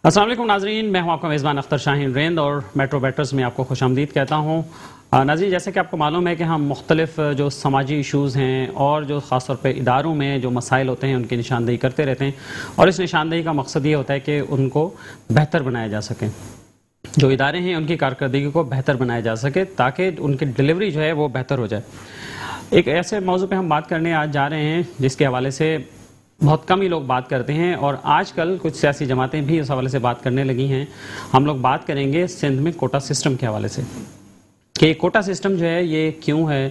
السلام علیکم ناظرین، میں ہوں آپ کا میزبان اختر شاہین ریند اور میٹرو بیٹرز میں آپ کو خوش آمدید کہتا ہوں۔ ناظرین، جیسے کہ آپ کو معلوم ہے کہ ہم مختلف جو سماجی ایشوز ہیں اور جو خاص طور پہ اداروں میں جو مسائل ہوتے ہیں ان کی نشاندہی کرتے رہتے ہیں، اور اس نشاندہی کا مقصد یہ ہوتا ہے کہ ان کو بہتر بنایا جا سکے، جو ادارے ہیں ان کی کارکردگی کو بہتر بنایا جا سکے تاکہ ان کی ڈلیوری جو ہے وہ بہتر ہو جائے۔ ایک ایسے موضوع پہ ہم بات کرنے آج جا رہے ہیں جس کے حوالے سے بہت کم ہی لوگ بات کرتے ہیں، اور آج کل کچھ سیاسی جماعتیں بھی اس حوالے سے بات کرنے لگی ہیں۔ ہم لوگ بات کریں گے سندھ میں کوٹا سسٹم کے حوالے سے کہ کوٹا سسٹم جو ہے یہ کیوں ہے،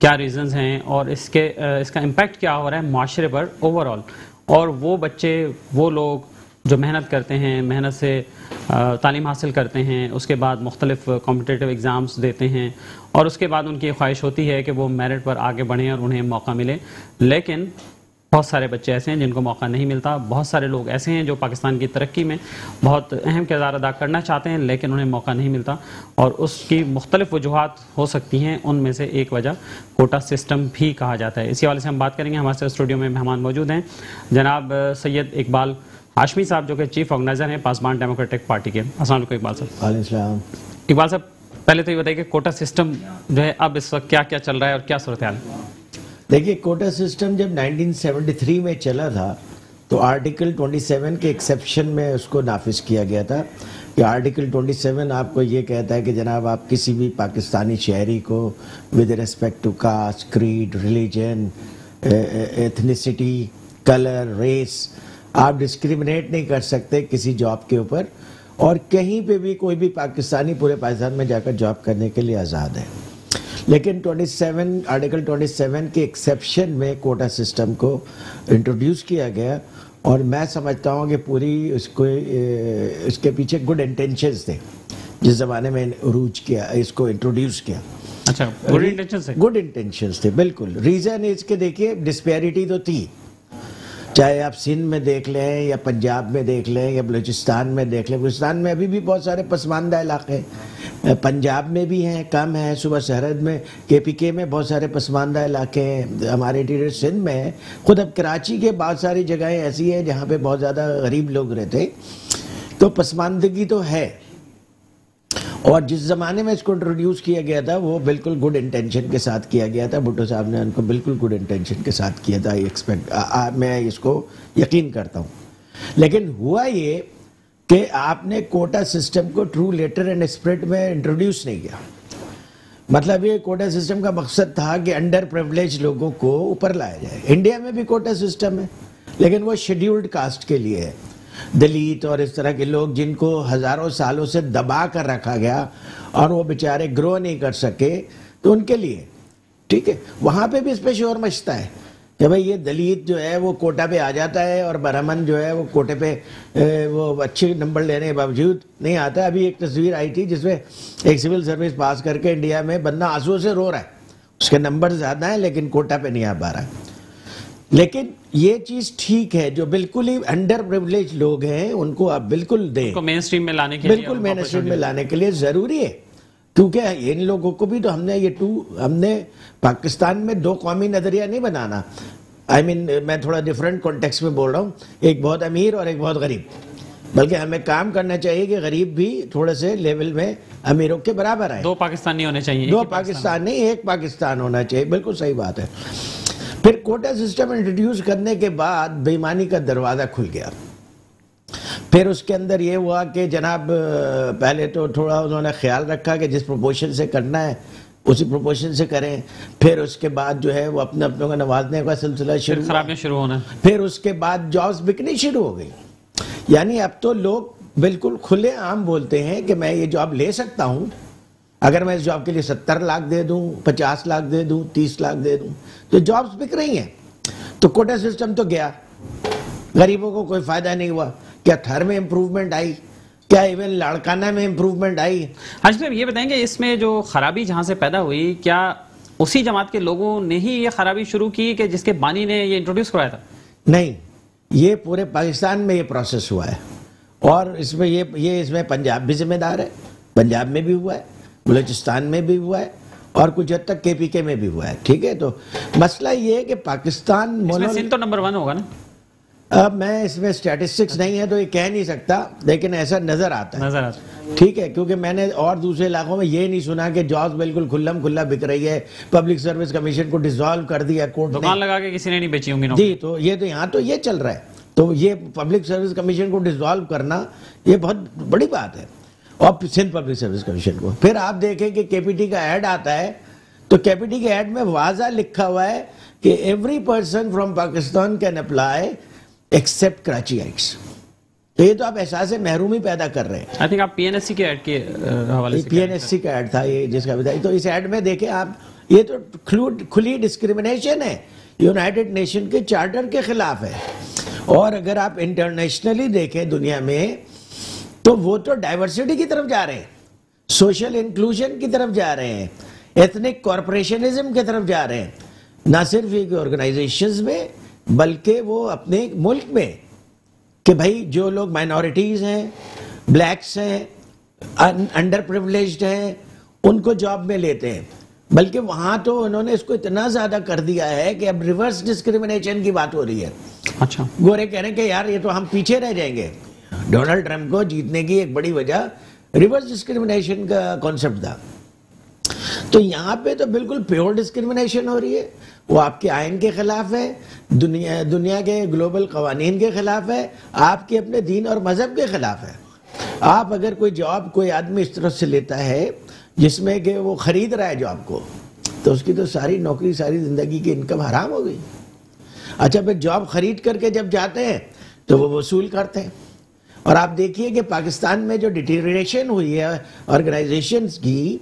کیا ریزنز ہیں، اور اس کا امپیکٹ کیا ہو رہا ہے معاشرے پر اوور آل، اور وہ بچے، وہ لوگ جو محنت کرتے ہیں، محنت سے تعلیم حاصل کرتے ہیں، اس کے بعد مختلف کمپٹیٹیو ایگزامز دیتے ہیں، اور اس کے بعد ان کی خواہش ہوتی ہے کہ وہ میرٹ پر آگے بڑھیں اور انہیں موقع ملے، لیکن بہت سارے بچے ایسے ہیں جن کو موقع نہیں ملتا۔ بہت سارے لوگ ایسے ہیں جو پاکستان کی ترقی میں بہت اہم کردار ادا کرنا چاہتے ہیں لیکن انہیں موقع نہیں ملتا، اور اس کی مختلف وجوہات ہو سکتی ہیں، ان میں سے ایک وجہ کوٹا سسٹم بھی کہا جاتا ہے۔ اسی حوالے سے ہم بات کریں گے۔ ہمارے ساتھ اسٹوڈیو میں مہمان موجود ہیں جناب سید اقبال ہاشمی صاحب، جو کہ چیف آرگنائزر ہیں پاسبان ڈیموکریٹک پارٹی کے۔ السلام علیکم اقبال صاحب۔ وعلیکم السلام۔ اقبال صاحب، پہلے تو یہ بتائیے کہ کوٹا سسٹم جو ہے اب اس وقت کیا کیا چل رہا ہے اور کیا صورتحال ہے؟ دیکھیے، کوٹا سسٹم جب 1973 میں چلا تھا تو آرٹیکل 27 کے ایکسیپشن میں اس کو نافذ کیا گیا تھا کہ آرٹیکل 27 آپ کو یہ کہتا ہے کہ جناب آپ کسی بھی پاکستانی شہری کو with respect to caste, creed, religion, ethnicity, colour, race, آپ ڈسکریمنیٹ نہیں کر سکتے کسی جاب کے اوپر، اور کہیں پہ بھی کوئی بھی پاکستانی پورے پاکستان میں جا کر جاب کرنے کے لیے آزاد ہے۔ لیکن آرٹیکل 27 کے ایکسیپشن میں کوٹا سسٹم کو انٹروڈیوس کیا گیا، اور میں سمجھتا ہوں کہ پوری اس کے پیچھے گڈ انٹینشنز تھے جس زمانے میں عروج کیا، اس کو انٹروڈیوس کیا۔ اچھا، گڈ انٹینشنز تھے؟ گڈ انٹینشنز تھے، بالکل۔ ریزن اس کے دیکھیے ڈسپیرٹی تو تھی، چاہے آپ سندھ میں دیکھ لیں یا پنجاب میں دیکھ لیں یا بلوچستان میں دیکھ لیں۔ بلوچستان میں ابھی بھی بہت سارے پسماندہ علاقے ہیں، پنجاب میں بھی ہیں، کم ہیں، صوبہ سرحد میں KPK میں بہت سارے پسماندہ علاقے ہیں، ہمارے انٹیریئر سندھ میں ہیں، خود اب کراچی کے بہت ساری جگہیں ایسی ہیں جہاں پہ بہت زیادہ غریب لوگ رہتے ہیں، تو پسماندگی تو ہے۔ اور جس زمانے میں اس کو انٹروڈیوس کیا گیا تھا وہ بالکل گڈ انٹینشن کے ساتھ کیا گیا تھا، بھٹو صاحب نے ان کو بالکل گڈ انٹینشن کے ساتھ کیا تھا، میں اس کو یقین کرتا ہوں۔ لیکن ہوا یہ کہ آپ نے کوٹا سسٹم کو ٹرو لیٹر اینڈ اسپرٹ میں انٹروڈیوس نہیں کیا۔ مطلب یہ کوٹا سسٹم کا مقصد تھا کہ انڈر پریولیج لوگوں کو اوپر لایا جائے۔ انڈیا میں بھی کوٹا سسٹم ہے لیکن وہ شیڈیولڈ کاسٹ کے لیے ہے، دلیت اور اس طرح کے لوگ جن کو ہزاروں سالوں سے دبا کر رکھا گیا اور وہ بیچارے گرو نہیں کر سکے، تو ان کے لیے ٹھیک ہے۔ وہاں پہ بھی اس پہ شور مچتا ہے کہ بھئی یہ دلیت جو ہے وہ کوٹا پہ آ جاتا ہے اور برہمن جو ہے وہ کوٹے پہ وہ اچھے نمبر لینے کے باوجود نہیں آتا۔ ابھی ایک تصویر آئی تھی جس میں ایک سول سروس پاس کر کے انڈیا میں بندہ آنسو سے رو رہا ہے، اس کے نمبر زیادہ ہیں لیکن کوٹا پہ نہیں آ پا رہا ہے۔ لیکن یہ چیز ٹھیک ہے، جو بالکل ہی انڈر پریولیج لوگ ہیں ان کو آپ بالکل دیں، مین اسٹریم میں لانے کے لیے، بالکل مین اسٹریم میں لانے کے لیے ضروری ہے، کیونکہ ان لوگوں کو بھی تو ہم نے پاکستان میں دو قومی نظریہ نہیں بنانا۔ میں تھوڑا ڈیفرنٹ کانٹیکسٹ میں بول رہا ہوں، ایک بہت امیر اور ایک بہت غریب، بلکہ ہمیں کام کرنا چاہیے کہ غریب بھی تھوڑے سے لیول میں امیروں کے برابر آئے۔ دو پاکستانی ہونے چاہیے، دو پاکستان نہیں، ایک پاکستان ہونا چاہیے، بالکل صحیح بات ہے۔ پھر کوٹا سسٹم انٹروڈیوس کرنے کے بعد بے ایمانی کا دروازہ کھل گیا۔ پھر اس کے اندر یہ ہوا کہ جناب پہلے تو تھوڑا انہوں نے خیال رکھا کہ جس پروپورشن سے کرنا ہے اسی پروپورشن سے کریں، پھر اس کے بعد جو ہے وہ اپنے کو نوازنے کا سلسلہ شروع ہونا، پھر اس کے بعد جابز بکنی شروع ہو گئی۔ یعنی اب تو لوگ بالکل کھلے عام بولتے ہیں کہ میں یہ جاب لے سکتا ہوں، اگر میں اس جاب کے لیے 70 لاکھ دے دوں، 50 لاکھ دے دوں، 30 لاکھ دے دوں، تو جابز بک رہی ہیں۔ تو کوٹا سسٹم تو گیا، غریبوں کو کوئی فائدہ نہیں ہوا۔ کیا تھر میں امپروومنٹ آئی؟ کیا ایون لاڑکانہ میں امپروومنٹ آئی؟ حاجی صاحب یہ بتائیں کہ اس میں جو خرابی جہاں سے پیدا ہوئی، کیا اسی جماعت کے لوگوں نے ہی یہ خرابی شروع کی کہ جس کے بانی نے یہ انٹروڈیوس کرایا تھا؟ نہیں، یہ پورے پاکستان میں یہ پروسیس ہوا ہے، اور اس میں یہ اس میں پنجاب بھی ذمہ دار ہے، پنجاب میں بھی ہوا ہے، بلوچستان میں بھی ہوا ہے، اور کچھ حد تک KPK میں بھی ہوا ہے، ٹھیک ہے۔ تو مسئلہ یہ ہے کہ پاکستان سندھ تو نمبر 1 ہوگا نا؟ اب میں اس میں اسٹیٹسٹکس نہیں ہے تو یہ کہہ نہیں سکتا، لیکن ایسا نظر آتا ہے، نظر آتا ہے. ٹھیک ہے، کیونکہ میں نے اور دوسرے علاقوں میں یہ نہیں سنا کہ جابس بالکل کھلم کھلا بک رہی ہے، پبلک سروس کمیشن کو ڈیزالو کر دیا کورٹ نے. دکان لگا کے کسی نے نہیں بیچی ہوں گی نوکری. جی، تو یہ تو یہاں تو یہ چل رہا ہے. تو یہ پبلک سروس کمیشن کو ڈیزالو کرنا یہ بہت بڑی بات ہے، اور سندھ پبلک سروس کمیشن کو. پھر آپ دیکھیں کہ کے پی ٹی کا ایڈ آتا ہے تو کے پی ٹی کے ایڈ میں واضح لکھا ہوا ہے کہ every person from Pakistan can apply except Karachiites. تو یہ تو آپ احساس محرومی پیدا کر رہے ہیں. آئی تھنک آپ پی این ایس سی کے ایڈ کے حوالے سے پی این ایس سی کا ایڈ تھا یہ جس کا بتائی. تو اس ایڈ میں دیکھیں آپ، یہ تو کھلی ڈسکریمنیشن ہے، یونائٹڈ نیشن کے چارٹر کے خلاف ہے. اور اگر آپ انٹرنیشنلی دیکھیں دنیا میں تو وہ تو ڈائیورسٹی کی طرف جا رہے ہیں، سوشل انکلوژن کی طرف جا رہے ہیں، ایتھنک کارپوریشنزم کی طرف جا رہے ہیں. نہ صرف ایک آرگنائزیشنز میں بلکہ وہ اپنے ملک میں کہ بھائی جو لوگ مائنورٹیز ہیں، بلیکس ہیں، انڈر پریولیجڈ ہیں، ان کو جاب میں لیتے ہیں. بلکہ وہاں تو انہوں نے اس کو اتنا زیادہ کر دیا ہے کہ اب ریورس ڈسکریمنیشن کی بات ہو رہی ہے. اچھا، گورے کہہ رہے ہیں کہ یار یہ تو ہم پیچھے رہ جائیں گے. ڈونلڈ ٹرمپ کو جیتنے کی ایک بڑی وجہ ریورس ڈسکریمنیشن کا کانسیپٹ تھا. تو یہاں پہ تو بالکل پیور ڈسکریمنیشن ہو رہی ہے. وہ آپ کے آئین کے خلاف ہے، دنیا کے گلوبل قوانین کے خلاف ہے، آپ کے اپنے دین اور مذہب کے خلاف ہے. آپ اگر کوئی جاب کوئی آدمی اس طرح سے لیتا ہے جس میں کہ وہ خرید رہا ہے جاب کو، تو اس کی تو ساری نوکری، ساری زندگی کی انکم حرام ہو گئی. اچھا، پھر جاب خرید کر کے جب جاتے ہیں تو وہ وصول کرتے ہیں. اور آپ دیکھیے کہ پاکستان میں جو ڈیٹیریشن ہوئی ہے آرگنائزیشنز کی،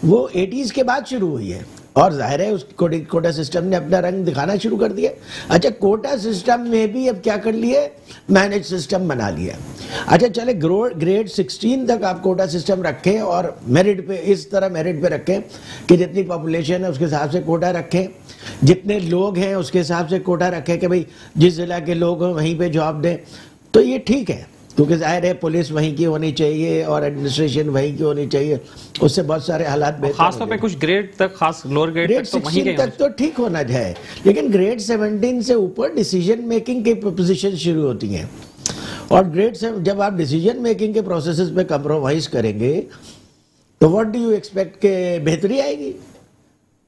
وہ 80s کے بعد شروع ہوئی ہے. اور ظاہر ہے اس کوٹا سسٹم نے اپنا رنگ دکھانا شروع کر دیا. اچھا، کوٹا سسٹم میں بھی اب کیا کر لیے، مینج سسٹم بنا لیا. اچھا چلے گریڈ 16 تک آپ کوٹا سسٹم رکھیں اور میرٹ پہ، اس طرح میرٹ پہ رکھیں کہ جتنی پاپولیشن ہے اس کے حساب سے کوٹا رکھیں، جتنے لوگ ہیں اس کے حساب سے کوٹا رکھیں کہ بھئی جس ضلع کے لوگ ہیں وہیں پہ جاب دیں. تو یہ ٹھیک ہے، کیونکہ ظاہر ہے پولیس وہیں کی ہونی چاہیے اور ایڈمنسٹریشن وہیں کی ہونی چاہیے. اس سے بہت سارے حالات بہتر، خاص طور پہ کچھ گریڈ تک، خاص لوور گریڈ گریڈ 16 تک تو ٹھیک ہونا ہے. لیکن گریڈ 17 سے اوپر ڈیسیجن میکنگ کی پوزیشن شروع ہوتی ہیں. اور گریڈ سے جب آپ ڈیسیجن میکنگ کے پروسیسز پہ کمپرومائز کریں گے تو واٹ ڈو یو ایکسپیکٹ کہ بہتری آئے گی.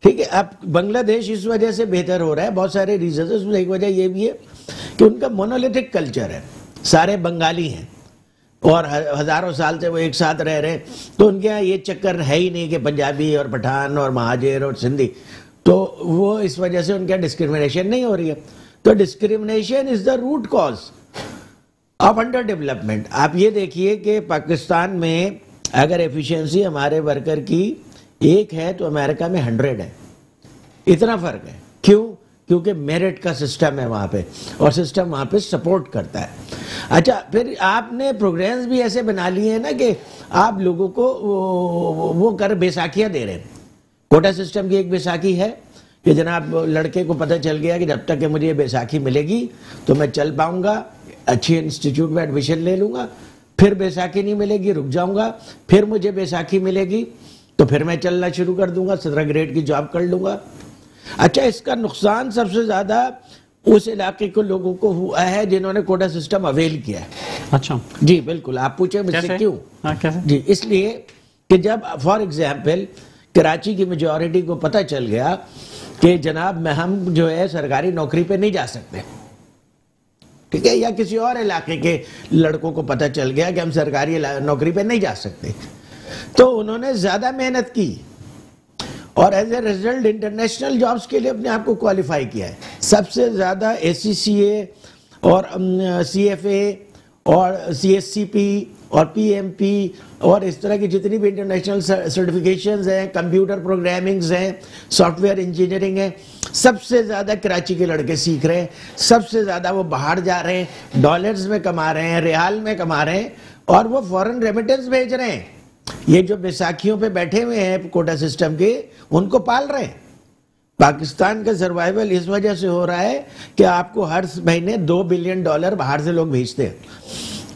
ٹھیک ہے، اب بنگلہ دیش اس وجہ سے بہتر ہو رہا ہے، بہت سارے ریزنز. اس میں ایک وجہ یہ بھی ہے کہ ان کا مونولیتھک کلچر ہے، سارے بنگالی ہیں اور ہزاروں سال سے وہ ایک ساتھ رہ رہے ہیں. تو ان کے یہاں یہ چکر ہے ہی نہیں کہ پنجابی اور پٹھان اور مہاجر اور سندھی. تو وہ اس وجہ سے ان کے ڈسکریمنیشن نہیں ہو رہی ہے. تو discrimination is the root cause of under development. آپ یہ دیکھیے کہ پاکستان میں اگر ایفیشنسی ہمارے ورکر کی 1 ہے تو امریکہ میں 100 ہے. اتنا فرق ہے. کیوں؟ کیونکہ میرٹ کا سسٹم ہے وہاں پہ، اور سسٹم وہاں پہ سپورٹ کرتا ہے. اچھا، پھر آپ نے پروگرامز بھی ایسے بنا لیے ہیں نا کہ آپ لوگوں کو وہ کر بیساکھیاں دے رہے ہیں. کوٹا سسٹم کی ایک بیساکھی ہے کہ جناب لڑکے کو پتہ چل گیا کہ جب تک کہ مجھے یہ بیساکھی ملے گی تو میں چل پاؤں گا، اچھی انسٹیٹیوٹ میں ایڈمیشن لے لوں گا. پھر بیساکھی نہیں ملے گی، رک جاؤں گا. پھر مجھے بیساکھی ملے گی تو پھر میں چلنا شروع کر دوں گا، 17 گریڈ کی جاب کر لوں گا. اچھا، اس کا نقصان سب سے زیادہ اس علاقے کو لوگوں کو ہوا ہے جنہوں نے کوٹا سسٹم اویل کیا ہے. اچھا جی بالکل. آپ پوچھیں مجھ سے کیوں؟ جی اس لیے کہ جب فار ایگزامپل کراچی کی میجورٹی کو پتہ چل گیا کہ جناب میں ہم جو ہے سرکاری نوکری پہ نہیں جا سکتے، ٹھیک ہے، یا کسی اور علاقے کے لڑکوں کو پتہ چل گیا کہ ہم سرکاری نوکری پہ نہیں جا سکتے، تو انہوں نے زیادہ محنت کی اور as a result international jobs کے لیے اپنے آپ کو کوالیفائی کیا ہے. سب سے زیادہ ACCA اور CFA اور CSCP اور PMP اور اس طرح کی جتنی بھی انٹرنیشنل سرٹیفکیشنز ہیں، کمپیوٹر پروگرامنگز ہیں، سافٹ ویئر انجینئرنگ ہے، سب سے زیادہ کراچی کے لڑکے سیکھ رہے ہیں. سب سے زیادہ وہ باہر جا رہے ہیں، ڈالرز میں کما رہے ہیں، ریال میں کما رہے ہیں، اور وہ فورن ریمیٹنس بھیج رہے ہیں. یہ جو بیساکھیوں پہ بیٹھے ہوئے ہیں کوٹا سسٹم کے، ان کو پال رہے ہیں. پاکستان کا سروائیول اس وجہ سے ہو رہا ہے کہ آپ کو ہر مہینے $2 بلین باہر سے لوگ بھیجتے ہیں.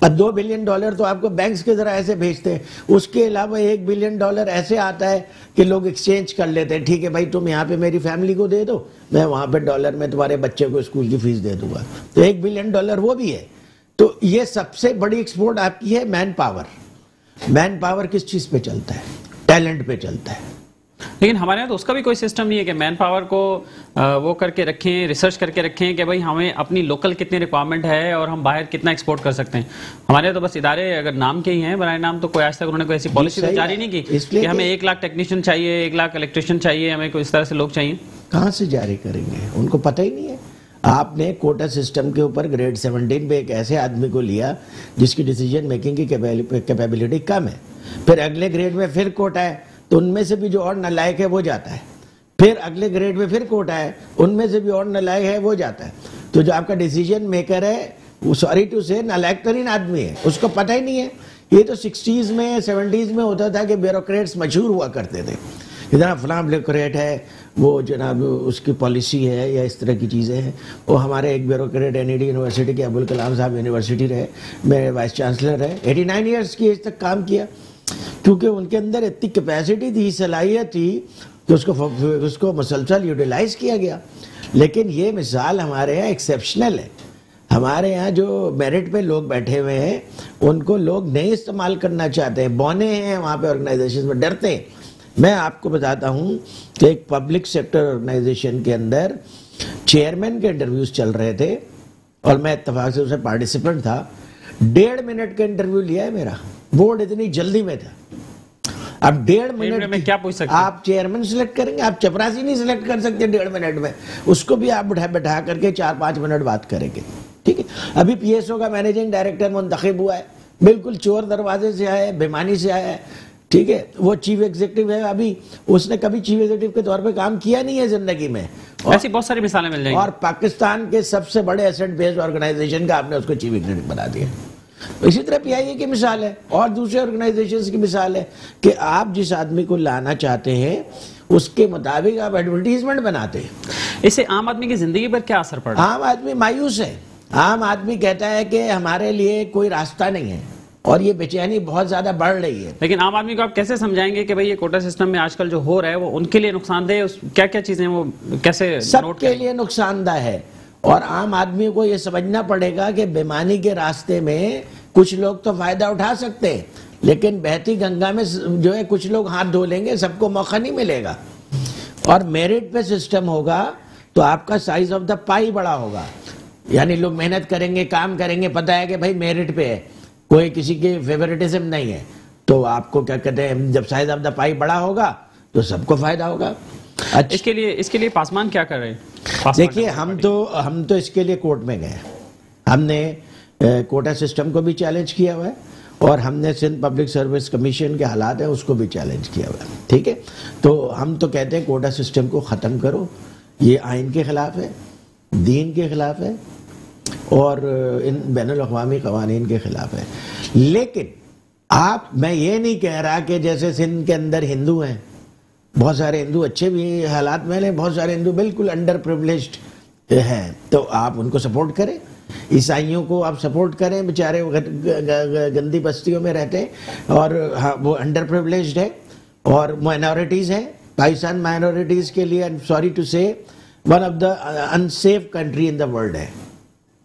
اور $2 بلین تو آپ کو بینکس کے ذرائع سے بھیجتے ہیں. اس کے علاوہ $1 بلین ایسے آتا ہے کہ لوگ ایکسچینج کر لیتے ہیں. ٹھیک ہے بھائی تم یہاں پہ میری فیملی کو دے دو, میں وہاں پہ ڈالر میں تمہارے بچے کو اسکول کی فیس دے دوں گا. تو $1 بلین وہ بھی ہے. تو یہ سب سے بڑی ایکسپورٹ آپ کی ہے مین پاور. مین پاور کس چیز پہ چلتا ہے؟ ٹیلنٹ پہ چلتا ہے. لیکن ہمارے یہاں تو اس کا بھی کوئی سسٹم نہیں ہے کہ مین پاور کو وہ کر کے رکھیں, ریسرچ کر کے رکھیں کہ بھائی ہمیں اپنی لوکل کتنی ریکوائرمنٹ ہے اور ہم باہر کتنا ایکسپورٹ کر سکتے ہیں. ہمارے یہاں تو بس ادارے اگر نام کے ہی ہیں, برائے نام, تو کوئی آج تک انہوں نے کوئی ایسی پالیسی تو جاری نہیں کی کہ ہمیں 1 لاکھ ٹیکنیشین چاہیے, 1 لاکھ الیکٹریشین چاہیے, ہمیں کوئی اس طرح سے لوگ چاہیے. کہاں سے جاری کریں گے؟ ان کو پتہ ہی نہیں ہے. آپ نے کوٹا سسٹم کے اوپر گریڈ 17 پہ ایک ایسے آدمی کو لیا جس کی ڈیسیجن میکنگ کی کیپیبلٹی کم ہے. پھر اگلے گریڈ میں پھر کوٹا ہے, تو ان میں سے بھی جو اور نالائق ہے وہ جاتا ہے. پھر اگلے گریڈ میں پھر کوٹا ہے, ان میں سے بھی اور نالائق ہے وہ جاتا ہے. تو جو آپ کا ڈیسیجن میکر ہے وہ سوری ٹو سے نالائق ترین آدمی ہے, اس کو پتہ ہی نہیں ہے. یہ تو 60s میں 70s میں ہوتا تھا کہ بیوروکریٹس مشہور ہوا کرتے تھے, جناب فلاں بیوروکریٹ ہے, وہ جناب اس کی پالیسی ہے یا اس طرح کی چیزیں ہیں. وہ ہمارے ایک بیوروکریٹ NED یونیورسٹی کے ابوالکلام صاحب یونیورسٹی رہے, میرے وائس چانسلر رہے, 89 ایئرس کی ایج تک کام کیا, کیونکہ ان کے اندر اتنی کیپیسٹی تھی, صلاحیت تھی کہ اس کو مسلسل یوٹیلائز کیا گیا. لیکن یہ مثال ہمارے یہاں ایکسیپشنل ہے. ہمارے یہاں جو میرٹ پہ لوگ بیٹھے ہوئے ہیں ان کو لوگ نہیں استعمال کرنا چاہتے ہیں, بونے ہیں وہاں پہ آرگنائزیشن میں, ڈرتے ہیں. میں آپ کو بتاتا ہوں کہ ایک پبلک سیکٹر آرگنائزیشن کے اندر چیئرمین کے انٹرویوز چل رہے تھے اور میں اتفاق سے اسے پارٹیسپینٹ تھا. 1.5 منٹ کا انٹرویو لیا ہے میرا, بورڈ اتنی جلدی میں تھا. اب 1.5 منٹ میں کیا پوچھ سکتے ہیں؟ آپ چیئرمین سلیکٹ کریں گے, آپ چپراسی نہیں سلیکٹ کر سکتے 1.5 منٹ میں. اس کو بھی آپ بٹھا کر کے 4-5 منٹ بات کریں گے. ٹھیک ہے, ابھی PSO کا مینیجنگ ڈائریکٹر منتخب ہوا ہے, بالکل چور دروازے سے آیا ہے, بےمانی سے آیا ہے. ٹھیک ہے, وہ چیف ایگزیکٹو ہے, ابھی اس نے کبھی چیف ایگزیکٹو کے طور پہ کام کیا نہیں ہے زندگی میں. ایسی بہت ساری مثالیں مل جائیں گی. اور پاکستان کے سب سے بڑے ایسٹ بیسڈ آرگنائزیشن کا آپ نے اس کو چیف ایگزیکٹو بنا دیا. اسی طرح PIA کی مثال ہے اور دوسرے آرگنائزیشنز کی مثال ہے کہ آپ جس آدمی کو لانا چاہتے ہیں اس کے مطابق آپ ایڈورٹیزمنٹ بناتے ہیں. اس سے عام آدمی کی زندگی پر کیا اثر پڑا؟ عام آدمی مایوس ہے. عام آدمی کہتا ہے کہ ہمارے لیے کوئی راستہ نہیں ہے اور یہ بے چینی بہت زیادہ بڑھ رہی ہے. لیکن عام آدمی کو آپ کیسے سمجھائیں گے کہ بھئی یہ کوٹا سسٹم میں آج کل جو ہو رہا ہے وہ ان کے لیے نقصان دہ, کیا کیا چیزیں وہ کیسے سب کے لیے نقصان دہ ہے. اور عام آدمی کو یہ سمجھنا پڑے گا کہ بےمانی کے راستے میں کچھ لوگ تو فائدہ اٹھا سکتے ہیں, لیکن بہتی گنگا میں جو ہے کچھ لوگ ہاتھ دھو لیں گے, سب کو موقع نہیں ملے گا. اور میرٹ پہ سسٹم ہوگا تو آپ کا سائز آف دا پائی بڑا ہوگا, یعنی لوگ محنت کریں گے, کام کریں گے, پتہ ہے کہ بھائی میرٹ پہ ہے, کوئی کسی کے فیورٹزم نہیں ہے, تو آپ کو کیا کہتے ہیں, جب سائز آف دا پائی بڑا ہوگا تو سب کو فائدہ ہوگا. اس کے لیے پاسمان کیا کر رہے ہیں؟ دیکھیے ہم تو اس کے لیے کورٹ میں گئے. ہم نے کوٹا سسٹم کو بھی چیلنج کیا ہوا ہے اور ہم نے سندھ پبلک سروس کمیشن کے حالات ہیں اس کو بھی چیلنج کیا ہوا ہے. ٹھیک ہے, تو ہم تو کہتے ہیں کوٹا سسٹم کو ختم کرو, یہ آئین کے خلاف ہے, دین کے خلاف ہے اور ان بین الاقوامی قوانین کے خلاف ہے. لیکن میں یہ نہیں کہہ رہا کہ جیسے سندھ کے اندر ہندو ہیں, بہت سارے ہندو اچھے بھی حالات میں ہیں, بہت سارے ہندو بالکل انڈر پریولیجڈ ہیں, تو آپ ان کو سپورٹ کریں. عیسائیوں کو آپ سپورٹ کریں, بیچارے گندی بستیوں میں رہتے ہیں اور وہ انڈر پریولیجڈ ہے. اور مائنورٹیز ہیں, پاکستان مائنورٹیز کے لیے سوری ٹو سے one of the unsafe country in the world ہے.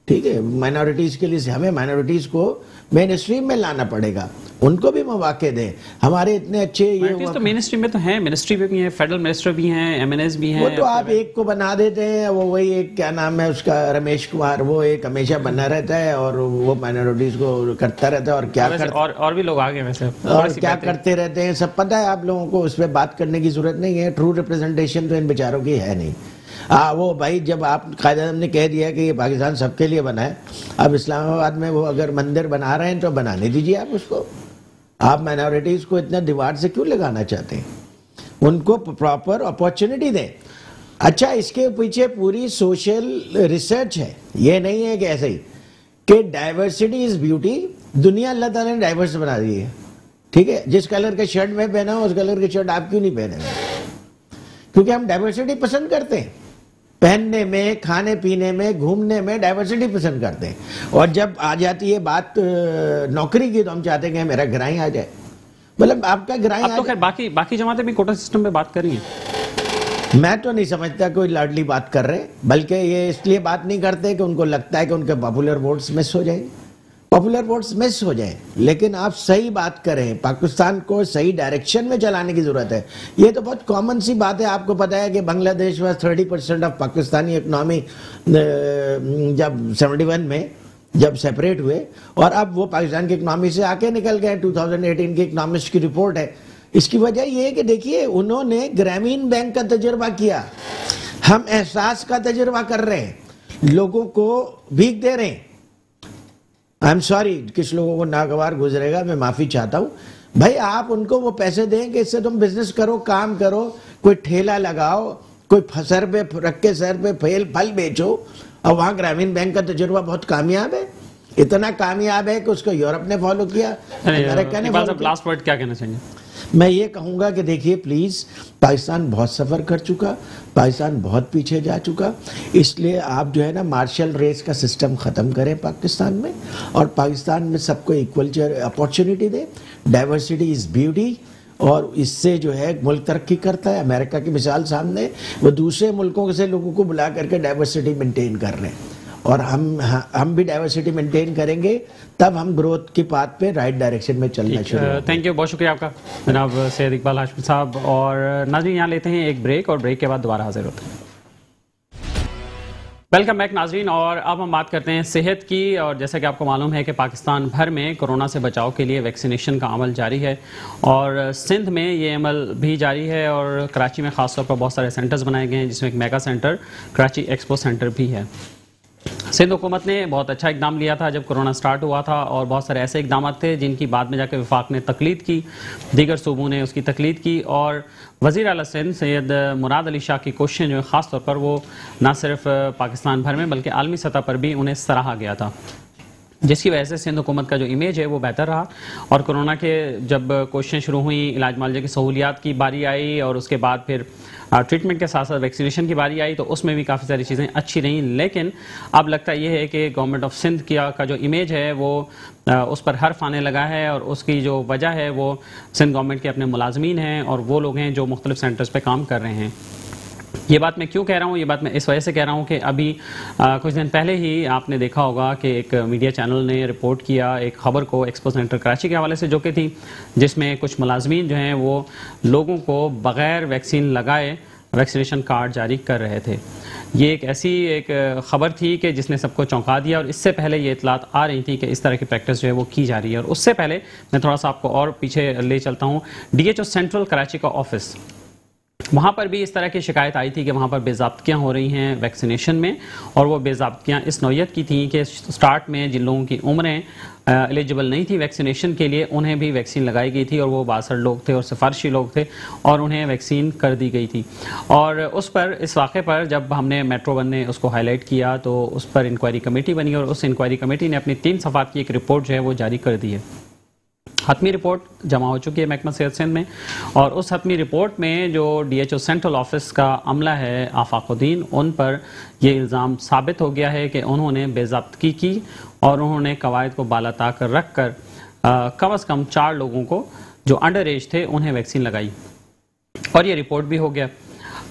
ٹھیک ہے, مائنورٹیز کے لیے ہمیں مائنورٹیز کو مین اسٹریم میں لانا پڑے گا, ان کو بھی مواقع دیں. ہمارے اتنے اچھے یہ تو مین اسٹریم میں تو ہیں, منسٹری پہ بھی ہیں, فیڈرل منسٹر بھی ہیں, MNS بھی ہیں. وہ تو آپ ایک کو بنا دیتے ہیں, وہ وہی ایک کیا نام ہے اس کا, رمیش کمار, وہ ایک ہمیشہ بنا رہتا ہے اور وہ مائنورٹیز کو کرتا رہتا ہے اور کیا اور بھی لوگ آگے ویسے اور کیا کرتے رہتے ہیں, سب پتہ ہے آپ لوگوں کو, اس پہ بات کرنے کی ضرورت نہیں ہے. ٹرو ریپرزنٹیشن تو ان بیچاروں کی ہے نہیں. وہ بھائی جب آپ قائد اعظم نے کہہ دیا کہ یہ پاکستان سب کے لیے بنا ہے, اب اسلام آباد میں وہ اگر مندر بنا رہے ہیں تو بنانے دیجیے آپ اس کو. آپ مائنورٹیز کو اتنا دیوار سے کیوں لگانا چاہتے ہیں؟ ان کو پراپر اپارچونٹی دیں. اچھا, اس کے پیچھے پوری سوشل ریسرچ ہے, یہ نہیں ہے کہ ایسے ہی کہ ڈائیورسٹی از بیوٹی. دنیا اللہ تعالیٰ نے ڈائیورس بنا دی ہے. ٹھیک ہے, جس کلر کا شرٹ میں پہنا ہوں اس کلر کی شرٹ آپ کیوں نہیں پہنے ہوئے؟ کیونکہ ہم ڈائیورسٹی پسند کرتے ہیں. پہننے میں، کھانے پینے میں، گھومنے میں ڈائیورسٹی پسند کرتے ہیں. اور جب آ جاتی ہے بات نوکری کی تو ہم چاہتے ہیں کہ میرا گھرائی آ جائے. مطلب آپ کا گھرائی اب تو خیر باقی جماعتیں بھی کوٹا سسٹم پہ بات کر رہی ہیں. میں تو نہیں سمجھتا کوئی لاڈلی بات کر رہے، بلکہ یہ اس لیے بات نہیں کرتے کہ ان کو لگتا ہے کہ ان کے پاپولر ووٹس مس ہو جائیں. پاپولر ووٹس مس ہو جائیں، لیکن آپ صحیح بات کریں. پاکستان کو صحیح ڈائریکشن میں چلانے کی ضرورت ہے. یہ تو بہت کامن سی بات ہے. آپ کو پتا ہے کہ بنگلہ دیش واز 30% آف پاکستانی اکنامی جب 71 میں جب سیپریٹ ہوئے، اور اب وہ پاکستان کی اکنامی سے آ کے نکل گئے. 2018 کی اکنامسٹ کی رپورٹ ہے. اس کی وجہ یہ ہے کہ دیکھیے انہوں نے گرامین بینک کا تجربہ کیا. ہم احساس کا تجربہ کر رہے ہیں، لوگوں کو بھیک دے رہے ہیں. آئی ایم سوری، کچھ لوگوں کو ناگوار گزرے گا، میں معافی چاہتا ہوں. بھائی آپ ان کو وہ پیسے دیں کہ اس سے تم بزنس کرو، کام کرو، کوئی ٹھیلا لگاؤ، کوئی سر پہ رکھ کے سر پہ پھل بیچو. اور وہاں گرامین بینک کا تجربہ بہت کامیاب ہے. اتنا کامیاب ہے کہ اس کو یورپ نے فالو کیا، امریکہ نے فالو کیا. لاسٹ ورڈ کیا کہنا چاہیں گے؟ میں یہ کہوں گا کہ دیکھیے پلیز، پاکستان بہت سفر کر چکا، پاکستان بہت پیچھے جا چکا. اس لیے آپ جو ہے نا مارشل ریس کا سسٹم ختم کریں پاکستان میں، اور پاکستان میں سب کو ایکول اپارچونٹی دیں. ڈائیورسٹی از بیوٹی، اور اس سے جو ہے ملک ترقی کرتا ہے. امریکہ کی مثال سامنے، وہ دوسرے ملکوں سے لوگوں کو بلا کر کے ڈائیورسٹی مینٹین کر رہے ہیں. اور ہم بھی ڈائیورسٹی مینٹین کریں گے، تب ہم گروتھ کی پاتھ پہ رائٹ ڈائریکشن میں چلنا شروع کریں گے. تھینک یو، بہت شکریہ آپ کا جناب سید اقبال ہاشمی صاحب. اور ناظرین یہاں لیتے ہیں ایک بریک، اور بریک کے بعد دوبارہ حاضر ہوتے ہیں. ویلکم بیک ناظرین. اور اب ہم بات کرتے ہیں صحت کی. اور جیسا کہ آپ کو معلوم ہے کہ پاکستان بھر میں کورونا سے بچاؤ کے لیے ویکسینیشن کا عمل جاری ہے، اور سندھ میں یہ عمل بھی جاری ہے، اور کراچی میں خاص طور پر بہت سارے سینٹرز بنائے گئے ہیں، جس میں ایک mega centre Karachi expo centre بھی ہے. سندھ حکومت نے بہت اچھا اقدام لیا تھا جب کورونا سٹارٹ ہوا تھا، اور بہت سارے ایسے اقدامات تھے جن کی بعد میں جا کے وفاق نے تقلید کی، دیگر صوبوں نے اس کی تقلید کی. اور وزیر اعلیٰ سندھ سید مراد علی شاہ کی کوششیں جو ہیں خاص طور پر وہ نہ صرف پاکستان بھر میں بلکہ عالمی سطح پر بھی انہیں سراہا گیا تھا، جس کی وجہ سے سندھ حکومت کا جو امیج ہے وہ بہتر رہا. اور کورونا کے جب کوششیں شروع ہوئیں، علاج معالجے کی سہولیات کی باری آئی، اور اس کے بعد پھر ٹریٹمنٹ کے ساتھ ساتھ ویکسینیشن کی باری آئی، تو اس میں بھی کافی ساری چیزیں اچھی رہیں. لیکن اب لگتا یہ ہے کہ گورنمنٹ آف سندھ کا جو امیج ہے وہ اس پر حرف آنے لگا ہے، اور اس کی جو وجہ ہے وہ سندھ گورنمنٹ کے اپنے ملازمین ہیں، اور وہ لوگ ہیں جو مختلف سینٹرز پہ کام کر رہے ہیں. یہ بات میں کیوں کہہ رہا ہوں؟ یہ بات میں اس وجہ سے کہہ رہا ہوں کہ ابھی کچھ دن پہلے ہی آپ نے دیکھا ہوگا کہ ایک میڈیا چینل نے رپورٹ کیا ایک خبر کو ایکسپو سینٹر کراچی کے حوالے سے، جو کہ تھی جس میں کچھ ملازمین جو ہیں وہ لوگوں کو بغیر ویکسین لگائے ویکسینیشن کارڈ جاری کر رہے تھے. یہ ایک ایسی خبر تھی کہ جس نے سب کو چونکا دیا، اور اس سے پہلے یہ اطلاعات آ رہی تھی کہ اس طرح کی پریکٹس جو ہے وہ کی جا رہی ہے. اور اس سے پہلے میں تھوڑا سا آپ کو اور پیچھے لے چلتا ہوں. D H O central Karachi کا آفس، وہاں پر بھی اس طرح کی شکایت آئی تھی کہ وہاں پر بے ضابطگیاں ہو رہی ہیں ویکسینیشن میں، اور وہ بے ضابطگیاں اس نوعیت کی تھیں کہ سٹارٹ میں جن لوگوں کی عمریں ایلیجبل نہیں تھی ویکسینیشن کے لیے انہیں بھی ویکسین لگائی گئی تھی، اور وہ 62 لوگ تھے اور سفارشی لوگ تھے، اور انہیں ویکسین کر دی گئی تھی. اور اس واقعے پر جب ہم نے میٹرو 1 نے اس کو ہائی لائٹ کیا تو اس پر انکوائری کمیٹی بنی، اور اس انکوائری کمیٹی نے اپنی 3 صفحات کی ایک رپورٹ جو ہے وہ جاری کر دی ہے. حتمی رپورٹ جمع ہو چکی ہے محکمہ صحت سندھ میں، اور اس حتمی رپورٹ میں جو D H O central office کا عملہ ہے آفاق الدین، ان پر یہ الزام ثابت ہو گیا ہے کہ انہوں نے بے ضابطگی کی، اور انہوں نے قواعد کو بالا طاق رکھ کر کم از کم 4 لوگوں کو جو انڈر ایج تھے انہیں ویکسین لگائی، اور یہ رپورٹ بھی ہو گیا.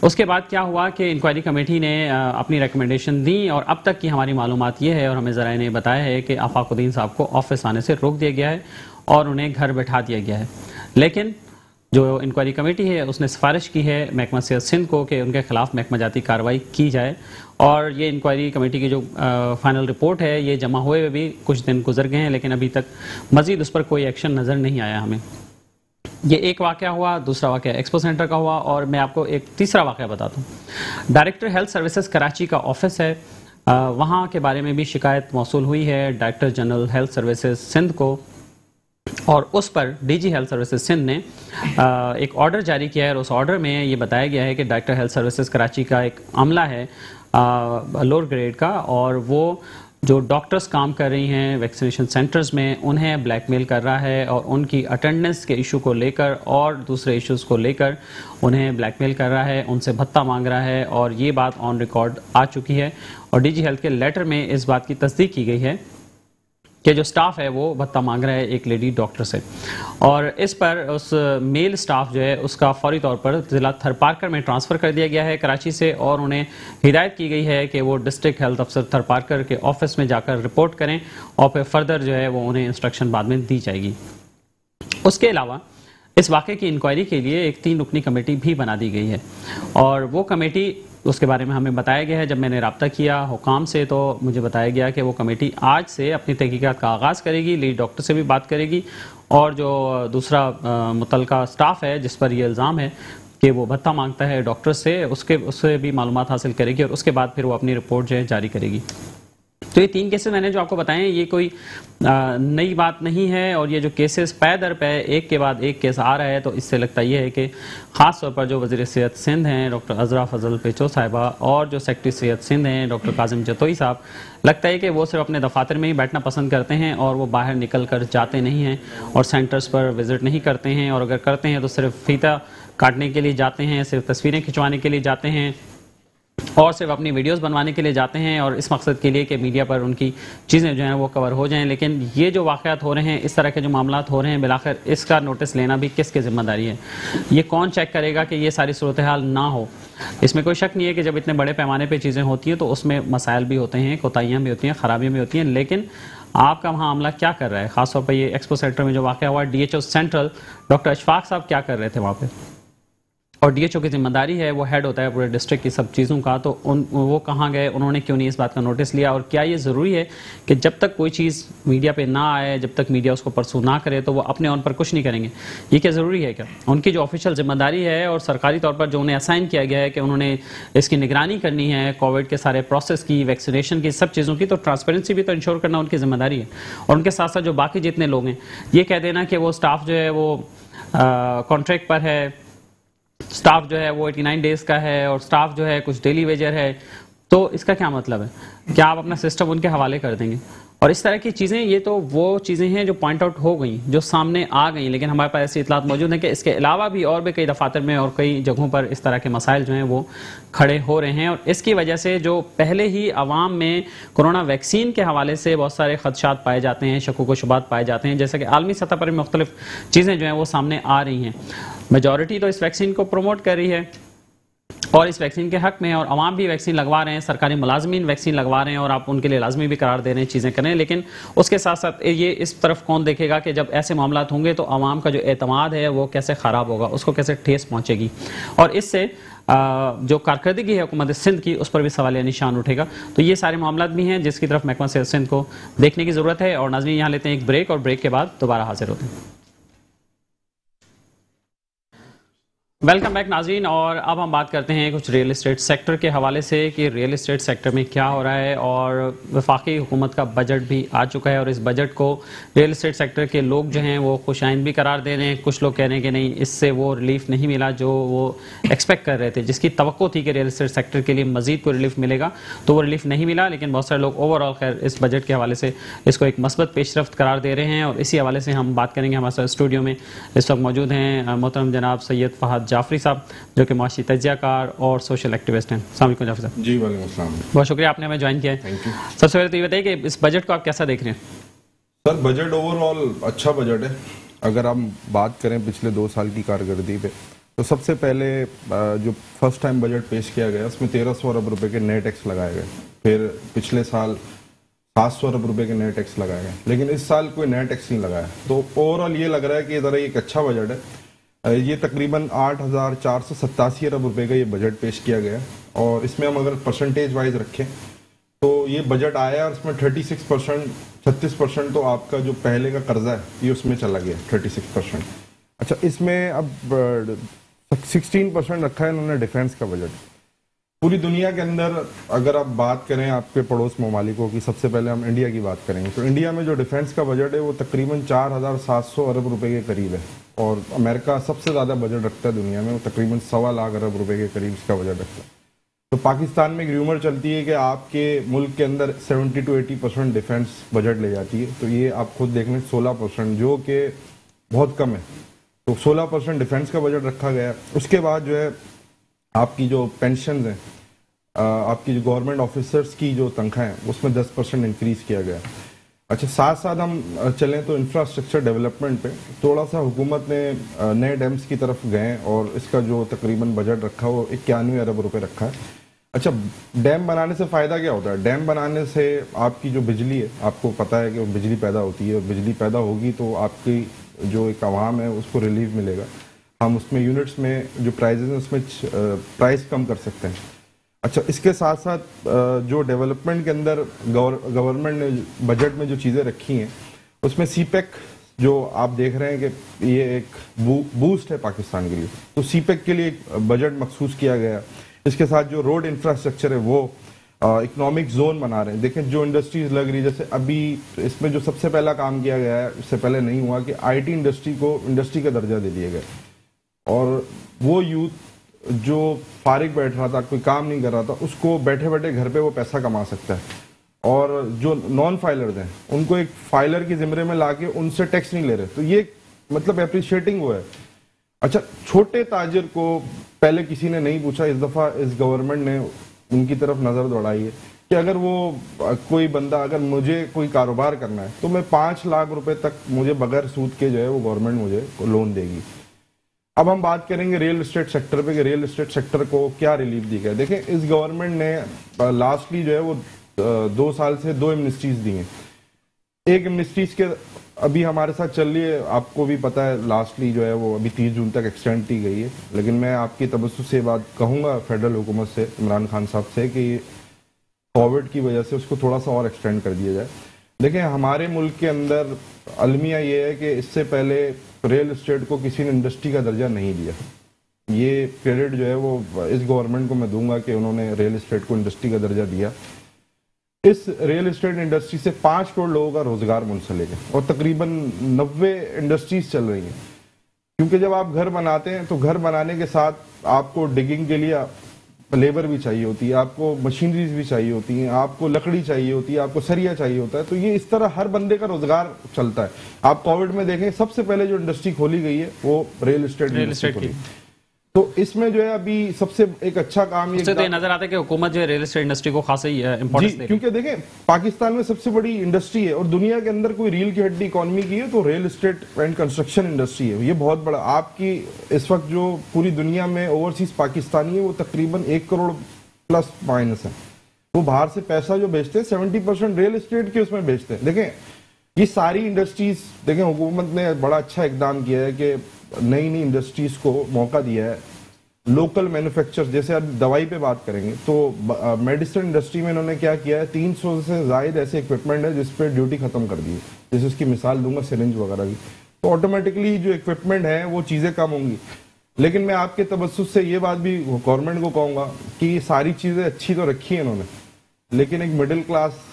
اس کے بعد کیا ہوا کہ انکوائری کمیٹی نے اپنی ریکمنڈیشن دی، اور اب تک کی ہماری معلومات یہ ہے، اور ہمیں ذرائع نے بتایا ہے کہ آفاق الدین صاحب کو آفس آنے سے روک دیا گیا ہے اور انہیں گھر بیٹھا دیا گیا ہے. لیکن جو انکوائری کمیٹی ہے اس نے سفارش کی ہے محکمہ صحت سندھ کو کہ ان کے خلاف محکمہ جاتی کارروائی کی جائے، اور یہ انکوائری کمیٹی کی جو فائنل رپورٹ ہے یہ جمع ہوئے ہوئے بھی کچھ دن گزر گئے ہیں، لیکن ابھی تک مزید اس پر کوئی ایکشن نظر نہیں آیا ہمیں. یہ ایک واقعہ ہوا. دوسرا واقعہ ایکسپو سینٹر کا ہوا، اور میں آپ کو ایک تیسرا واقعہ بتاتا ہوں. ڈائریکٹر ہیلتھ سروسز کراچی کا آفس ہے، وہاں کے بارے میں بھی شکایت موصول ہوئی ہے director general health services Sindh کو، اور اس پر D G health services Sindh نے ایک آرڈر جاری کیا ہے، اور اس آرڈر میں یہ بتایا گیا ہے کہ ڈائریکٹر ہیلتھ سروسز کراچی کا ایک عملہ ہے لوور گریڈ کا، اور وہ جو ڈاکٹرز کام کر رہی ہیں ویکسینیشن سینٹرز میں انہیں بلیک میل کر رہا ہے اور ان کی اٹینڈنس کے ایشو کو لے کر اور دوسرے ایشوز کو لے کر انہیں بلیک میل کر رہا ہے، ان سے بھتہ مانگ رہا ہے، اور یہ بات آن ریکارڈ آ چکی ہے اور ڈی جی ہیلتھ کے لیٹر میں اس بات کی تصدیق کی گئی ہے کہ جو سٹاف ہے وہ بھتہ مانگ رہا ہے ایک لیڈی ڈاکٹر سے، اور اس پر اس میل سٹاف جو ہے اس کا فوری طور پر ضلع تھرپارکر میں ٹرانسفر کر دیا گیا ہے کراچی سے، اور انہیں ہدایت کی گئی ہے کہ وہ ڈسٹرکٹ ہیلتھ افسر تھرپارکر کے آفس میں جا کر رپورٹ کریں اور پھر فردر جو ہے وہ انہیں انسٹرکشن بعد میں دی جائے گی۔ اس کے علاوہ اس واقعے کی انکوائری کے لیے ایک 3 رکنی کمیٹی بھی بنا دی گئی ہے، اور وہ کمیٹی اس کے بارے میں ہمیں بتایا گیا ہے، جب میں نے رابطہ کیا حکام سے تو مجھے بتایا گیا کہ وہ کمیٹی آج سے اپنی تحقیقات کا آغاز کرے گی، لیڈ ڈاکٹر سے بھی بات کرے گی، اور جو دوسرا متعلقہ سٹاف ہے جس پر یہ الزام ہے کہ وہ بھتہ مانگتا ہے ڈاکٹر سے، اس سے بھی معلومات حاصل کرے گی، اور اس کے بعد پھر وہ اپنی رپورٹ جو ہے جاری کرے گی۔ تو یہ 3 کیسز میں نے جو آپ کو بتائے ہیں، یہ کوئی نئی بات نہیں ہے، اور یہ جو کیسز پے در پے ایک کے بعد ایک کیس آ رہا ہے، تو اس سے لگتا یہ ہے کہ خاص طور پر جو وزیر صحت سندھ ہیں ڈاکٹر عذرا فضل پیچو صاحبہ اور جو سیکرٹری صحت سندھ ہیں ڈاکٹر کاظم جتوئی صاحب، لگتا ہے کہ وہ صرف اپنے دفاتر میں ہی بیٹھنا پسند کرتے ہیں اور وہ باہر نکل کر جاتے نہیں ہیں اور سینٹرز پر وزٹ نہیں کرتے ہیں، اور اگر کرتے ہیں تو صرف فیتہ کاٹنے کے لیے جاتے ہیں، صرف تصویریں کھنچوانے کے لیے جاتے ہیں، اور صرف اپنی ویڈیوز بنوانے کے لیے جاتے ہیں، اور اس مقصد کے لیے کہ میڈیا پر ان کی چیزیں جو ہیں وہ کور ہو جائیں۔ لیکن یہ جو واقعات ہو رہے ہیں، اس طرح کے جو معاملات ہو رہے ہیں، بالآخر اس کا نوٹس لینا بھی کس کی ذمہ داری ہے؟ یہ کون چیک کرے گا کہ یہ ساری صورتحال نہ ہو؟ اس میں کوئی شک نہیں ہے کہ جب اتنے بڑے پیمانے پہ چیزیں ہوتی ہیں تو اس میں مسائل بھی ہوتے ہیں، کوتاہیاں بھی ہوتی ہیں، خرابیاں بھی ہوتی ہیں، لیکن آپ کا وہاں عملہ کیا کر رہا ہے؟ خاص طور پہ یہ ایکسپو سینٹر میں جو واقعہ ہوا، D H O central doctor Ashfaq صاحب کیا کر رہے تھے وہاں پہ؟ اور ڈی ایچ او کی ذمہ داری ہے، وہ ہیڈ ہوتا ہے پورے ڈسٹرکٹ کی سب چیزوں کا، تو وہ کہاں گئے؟ انہوں نے کیوں نہیں اس بات کا نوٹس لیا؟ اور کیا یہ ضروری ہے کہ جب تک کوئی چیز میڈیا پہ نہ آئے، جب تک میڈیا اس کو پرسو نہ کرے تو وہ اپنے اون پر کچھ نہیں کریں گے؟ یہ کیا ضروری ہے؟ کیا ان کی جو آفیشیل ذمہ داری ہے اور سرکاری طور پر جو انہیں اسائن کیا گیا ہے کہ انہوں نے اس کی نگرانی کرنی ہے، کووڈ کے سارے پروسیس کی، ویکسینیشن کی، سب چیزوں کی، تو ٹرانسپیرنسی بھی تو انشور کرنا ان کی ذمہ داری ہے۔ اور ان کے ساتھ ساتھ جو باقی جتنے لوگ ہیں، یہ کہہ دینا کہ وہ سٹاف جو ہے وہ کانٹریکٹ پر ہے، سٹاف جو ہے وہ 89 ڈیز کا ہے، اور سٹاف جو ہے کچھ ڈیلی ویجر ہے، تو اس کا کیا مطلب ہے؟ کیا آپ اپنا سسٹم ان کے حوالے کر دیں گے؟ اور اس طرح کی چیزیں، یہ تو وہ چیزیں ہیں جو پوائنٹ آؤٹ ہو گئیں، جو سامنے آ گئیں، لیکن ہمارے پاس ایسی اطلاعات موجود ہیں کہ اس کے علاوہ بھی اور بھی کئی دفاتر میں اور کئی جگہوں پر اس طرح کے مسائل جو ہیں وہ کھڑے ہو رہے ہیں، اور اس کی وجہ سے جو پہلے ہی عوام میں کورونا ویکسین کے حوالے سے بہت سارے خدشات پائے جاتے ہیں، شکوک و شبہات پائے جاتے ہیں، جیسے کہ عالمی سطح پر مختلف چیزیں جو ہیں وہ سامنے آ رہی ہیں۔ میجورٹی تو اس ویکسین کو پروموٹ کر رہی ہے اور اس ویکسین کے حق میں، اور عوام بھی ویکسین لگوا رہے ہیں، سرکاری ملازمین ویکسین لگوا رہے ہیں، اور آپ ان کے لیے لازمی بھی قرار دے رہے ہیں، چیزیں کریں، لیکن اس کے ساتھ ساتھ یہ اس طرف کون دیکھے گا کہ جب ایسے معاملات ہوں گے تو عوام کا جو اعتماد ہے وہ کیسے خراب ہوگا، اس کو کیسے ٹھیس پہنچے گی، اور اس سے جو کارکردگی ہے حکومت سندھ کی اس پر بھی سوالیہ نشان اٹھے گا۔ تو یہ سارے معاملات بھی ہیں جس کی طرف محکمہ صحت سندھ کو دیکھنے کی ضرورت ہے۔ اور ناظرین، یہاں لیتے ہیں ایک بریک، اور بریک کے بعد دوبارہ حاضر ہوتے ہیں۔ ویلکم بیک ناظرین، اور اب ہم بات کرتے ہیں کچھ ریئل اسٹیٹ سیکٹر کے حوالے سے کہ ریئل اسٹیٹ سیکٹر میں کیا ہو رہا ہے، اور وفاقی حکومت کا بجٹ بھی آ چکا ہے، اور اس بجٹ کو ریئل اسٹیٹ سیکٹر کے لوگ جو ہیں وہ خوش آئند بھی قرار دے رہے ہیں۔ کچھ لوگ کہہ رہے ہیں کہ نہیں، اس سے وہ ریلیف نہیں ملا جو وہ ایکسپیکٹ کر رہے تھے، جس کی توقع تھی کہ ریئل اسٹیٹ سیکٹر کے لیے مزید کوئی ریلیف ملے گا، تو وہ ریلیف نہیں ملا۔ لیکن بہت سارے لوگ اوور آل خیر اس بجٹ کے حوالے سے اس کو ایک مثبت پیش رفت قرار دے رہے ہیں، اور اسی حوالے سے ہم بات کریں گے۔ ہمارے ساتھ اسٹوڈیو میں اس وقت موجود ہیں محترم جناب سید فہد جعفری صاحب، جو کہ معاشی تجزیہ کار اور سوشل ایکٹیوسٹ ہیں۔ السلام علیکم جعفری صاحب۔ جی وعلیکم السلام، بہت شکریہ آپ نے ہمیں جوائن کیا ہے۔ Thank you. سب سے پہلے تو یہ بتائیے کہ اس بجٹ کو آپ کیسا دیکھ رہے ہیں؟ سر بجٹ اوور آل اچھا بجٹ ہے۔ اگر ہم بات کریں پچھلے 2 سال کی کارکردگی پہ، تو سب سے پہلے جو فرسٹ ٹائم بجٹ پیش کیا گیا اس میں 1300 ارب روپے کے نئے ٹیکس لگائے گئے، پھر پچھلے سال 700 ارب روپے کے نئے ٹیکس لگائے گئے، لیکن اس سال کوئی نیا ٹیکس نہیں لگایا۔ تو اوور آل یہ لگ رہا ہے کہ ذرا ایک اچھا بجٹ ہے۔ یہ تقریباً 8487 ارب روپے کا یہ بجٹ پیش کیا گیا، اور اس میں ہم اگر پرسنٹیج وائز رکھیں تو یہ بجٹ آیا اور اس میں 36% تو آپ کا جو پہلے کا قرضہ ہے یہ اس میں چلا گیا 36%۔ اچھا، اس میں اب 16% رکھا ہے انہوں نے ڈیفینس کا بجٹ۔ پوری دنیا کے اندر اگر آپ بات کریں آپ کے پڑوس ممالکوں کی، سب سے پہلے ہم انڈیا کی بات کریں گے، تو انڈیا میں جو ڈیفینس کا بجٹ ہے وہ تقریباً 4700 ارب روپے کے قریب ہے، اور امریکہ سب سے زیادہ بجٹ رکھتا ہے دنیا میں، وہ تقریباً 1.25 لاکھ ارب روپے کے قریب اس کا بجٹ رکھتا ہے۔ تو پاکستان میں ایک ریومر چلتی ہے کہ آپ کے ملک کے اندر 70 to 80% ڈیفینس بجٹ لے جاتی ہے. تو یہ آپ خود دیکھ لیں 16%، جو کہ بہت کم ہے. تو 16% ڈیفینس کا بجٹ رکھا گیا ہے. اس کے بعد جو ہے آپ کی جو پینشنز ہیں، آپ کی جو گورنمنٹ آفیسرس کی جو تنخواہیں ہیں، اس میں 10% انکریز کیا گیا. اچھا، ساتھ ساتھ ہم چلیں تو انفراسٹرکچر ڈیولپمنٹ پہ تھوڑا سا حکومت نے نئے ڈیمز کی طرف گئے اور اس کا جو تقریباً بجٹ رکھا وہ 91 ارب روپے رکھا ہے. اچھا، ڈیم بنانے سے فائدہ کیا ہوتا ہے؟ ڈیم بنانے سے آپ کی جو بجلی ہے، آپ کو پتہ ہے کہ وہ بجلی پیدا ہوتی ہے، اور بجلی پیدا ہوگی تو آپ کی جو ایک عوام ہے اس کو ریلیف ملے گا. ہم اس میں یونٹس میں جو پرائزز ہیں اس میں پرائز کم کر سکتے ہیں. اچھا، اس کے ساتھ ساتھ جو ڈیولپمنٹ کے اندر گورنمنٹ نے بجٹ میں جو چیزیں رکھی ہیں اس میں سی پیک جو آپ دیکھ رہے ہیں کہ یہ ایک بوسٹ ہے پاکستان کے لیے، تو سی پیک کے لیے ایک بجٹ مخصوص کیا گیا. اس کے ساتھ جو روڈ انفراسٹرکچر ہے وہ اکنامک زون بنا رہے ہیں. دیکھیں جو انڈسٹریز لگ رہی، جیسے ابھی اس میں جو سب سے پہلا کام کیا گیا ہے، اس سے پہلے نہیں ہوا، کہ آئی ٹی انڈسٹری کو انڈسٹری کا درجہ دے دیا گیا. اور وہ یوتھ جو فارغ بیٹھ رہا تھا، کوئی کام نہیں کر رہا تھا، اس کو بیٹھے بیٹھے گھر پہ وہ پیسہ کما سکتا ہے. اور جو نان فائلرز ہیں ان کو ایک فائلر کی زمرے میں لا کے ان سے ٹیکس نہیں لے رہے. تو یہ مطلب اپریشیٹنگ وہ ہے. اچھا، چھوٹے تاجر کو پہلے کسی نے نہیں پوچھا، اس دفعہ اس گورنمنٹ نے ان کی طرف نظر دوڑائی ہے کہ اگر وہ کوئی بندہ، اگر مجھے کوئی کاروبار کرنا ہے تو میں 5 لاکھ روپے تک مجھے بغیر سود کے جو ہے وہ گورنمنٹ مجھے لون دے گی. اب ہم بات کریں گے ریل اسٹیٹ سیکٹر پہ کہ ریل اسٹیٹ سیکٹر کو کیا ریلیف دی گیا. دیکھیں اس گورنمنٹ نے لاسٹلی جو ہے وہ 2 سال سے 2 ایمنسٹریز دی ہیں. ایک ایمنسٹریز کے ابھی ہمارے ساتھ چل رہی ہے، آپ کو بھی پتا ہے، لاسٹلی جو ہے وہ ابھی 30 جون تک ایکسٹینڈ کی گئی ہے. لیکن میں آپ کی تبسط سے بات کہوں گا فیڈرل حکومت سے، عمران خان صاحب سے، کہ کووڈ کی وجہ سے اس کو تھوڑا سا اور ایکسٹینڈ کر دیا جائے. دیکھیں ہمارے ملک کے اندر المیہ یہ ہے کہ اس سے پہلے ریل اسٹیٹ کو کسی نے انڈسٹری کا درجہ نہیں دیا. یہ کریڈٹ جو ہے وہ اس گورنمنٹ کو میں دوں گا کہ انہوں نے ریل اسٹیٹ کو انڈسٹری کا درجہ دیا. اس ریل اسٹیٹ انڈسٹری سے 5 کروڑ لوگوں کا روزگار منسلک ہے اور تقریباً 90 انڈسٹریز چل رہی ہیں. کیونکہ جب آپ گھر بناتے ہیں تو گھر بنانے کے ساتھ آپ کو ڈگنگ کے لیے لیبر بھی چاہیے ہوتی ہے، آپ کو مشینریز بھی چاہیے ہوتی ہیں، آپ کو لکڑی چاہیے ہوتی ہے، آپ کو سریا چاہیے ہوتا ہے. تو یہ اس طرح ہر بندے کا روزگار چلتا ہے. آپ کووڈ میں دیکھیں سب سے پہلے جو انڈسٹری کھولی گئی ہے وہ ریل اسٹیٹ کی. تو اس میں جو ہے ابھی سب سے ایک اچھا کام یہ نظر آتا ہے کہ حکومت جو ہے ریل اسٹیٹ انڈسٹری کو خاصی امپورٹنس دے رہی ہے. کیونکہ دیکھیں پاکستان میں سب سے بڑی انڈسٹری ہے اور دنیا کے اندر کوئی ریل کی ہڈی اکانومی کی ہے تو real estate and construction industry ہے. یہ بہت بڑا، آپ کی اس وقت جو پوری دنیا میں اوورسیز پاکستانی ہے وہ تقریباً 1 کروڑ پلس مائنس ہے. وہ باہر سے پیسہ جو بیچتے ہیں 70% ریل اسٹیٹ کے اس میں بیچتے ہیں. دیکھیں یہ ساری انڈسٹریز، دیکھیں حکومت نے بڑا اچھا اقدام کیا ہے کہ نئی انڈسٹریز کو موقع دیا ہے. لوکل مینوفیکچر، جیسے اب دوائی پہ بات کریں گے تو میڈیسن انڈسٹری میں انہوں نے کیا کیا ہے، 300 سے زائد ایسے اکوپمنٹ ہے جس پہ ڈیوٹی ختم کر دی ہے. جیسے اس کی مثال دوں گا سرنج وغیرہ کی. تو آٹومیٹکلی جو اکوپمنٹ ہے وہ چیزیں کم ہوں گی. لیکن میں آپ کے تبسط سے یہ بات بھی گورنمنٹ کو کہوں گا کہ یہ ساری چیزیں اچھی تو رکھی ہیں انہوں نے، لیکن ایک مڈل کلاس